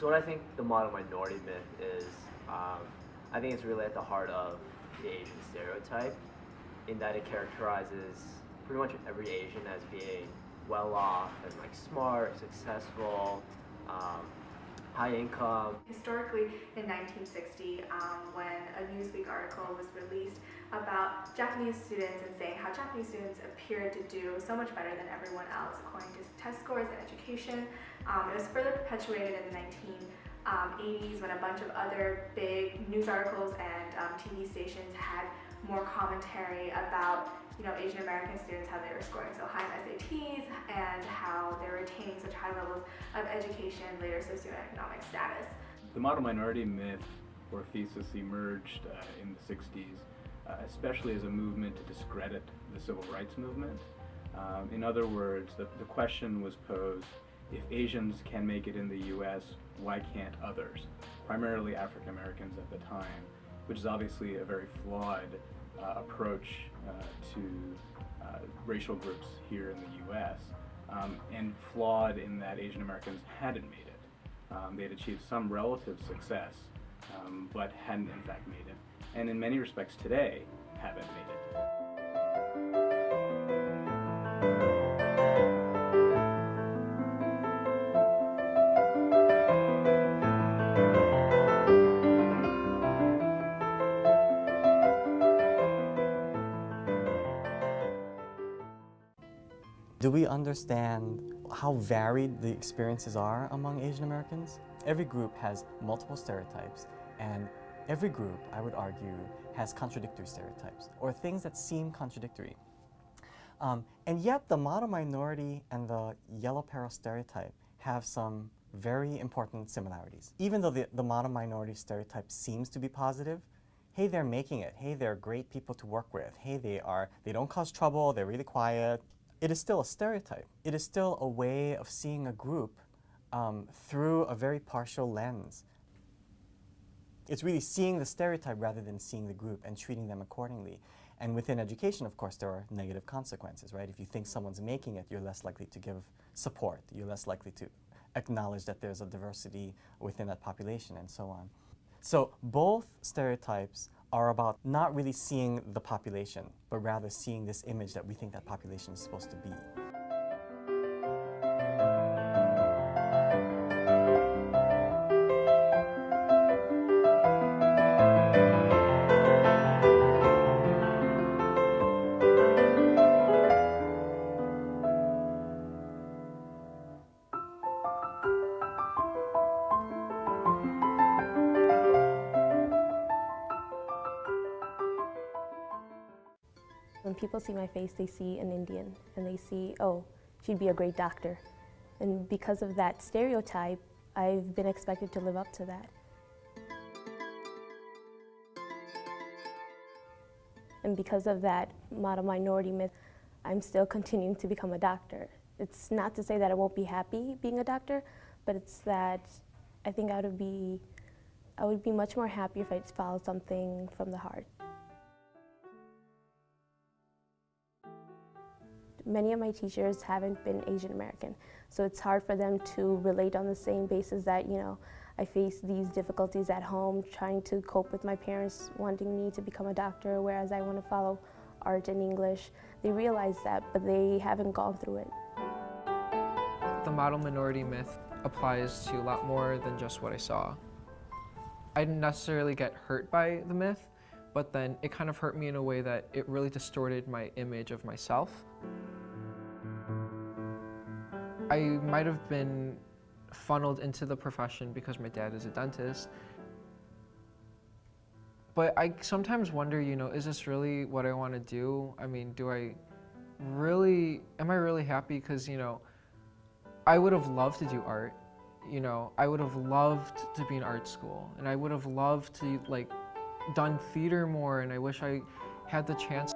what I think the model minority myth is, I think it's really at the heart of the Asian stereotype, in that it characterizes pretty much every Asian as being well off and like smart, successful, high income. Historically, in 1960, when a Newsweek article was released about Japanese students and saying how Japanese students appeared to do so much better than everyone else according to test scores and education, it was further perpetuated in the 1980s when a bunch of other big news articles and TV stations had more commentary about Asian American students, how they were scoring so high in SATs and how they were attaining such high levels of education, later socioeconomic status. The model minority myth or thesis emerged in the 60s, especially as a movement to discredit the civil rights movement. In other words, the question was posed, if Asians can make it in the US, why can't others? Primarily African Americans at the time, which is obviously a very flawed approach to racial groups here in the US, and flawed in that Asian Americans hadn't made it. They had achieved some relative success, but hadn't in fact made it, and in many respects today haven't made it. Do we understand how varied the experiences are among Asian Americans? Every group has multiple stereotypes, and every group, I would argue, has contradictory stereotypes, or things that seem contradictory. And yet the model minority and the yellow peril stereotype have some very important similarities. Even though the model minority stereotype seems to be positive, hey, they're making it, hey, they're great people to work with, hey, they don't cause trouble, they're really quiet. It is still a stereotype. It is still a way of seeing a group through a very partial lens. It's really seeing the stereotype rather than seeing the group and treating them accordingly. And within education, of course, there are negative consequences, right? If you think someone's making it, you're less likely to give support. You're less likely to acknowledge that there's a diversity within that population and so on. So both stereotypes are about not really seeing the population, but rather seeing this image that we think that population is supposed to be. When people see my face, they see an Indian, and they see, oh, she'd be a great doctor. And because of that stereotype, I've been expected to live up to that. And because of that model minority myth, I'm still continuing to become a doctor. It's not to say that I won't be happy being a doctor, but it's that I think I would be much more happy if I just followed something from the heart. Many of my teachers haven't been Asian American, so it's hard for them to relate on the same basis that, I face these difficulties at home trying to cope with my parents wanting me to become a doctor, whereas I want to follow art and English. They realize that, but they haven't gone through it. The model minority myth applies to a lot more than just what I saw. I didn't necessarily get hurt by the myth, but then it kind of hurt me in a way that it really distorted my image of myself. I might have been funneled into the profession because my dad is a dentist. But I sometimes wonder, is this really what I want to do? I mean, am I really happy? Because, I would have loved to do art. I would have loved to be in art school, and I would have loved to, done theater more, and I wish I had the chance.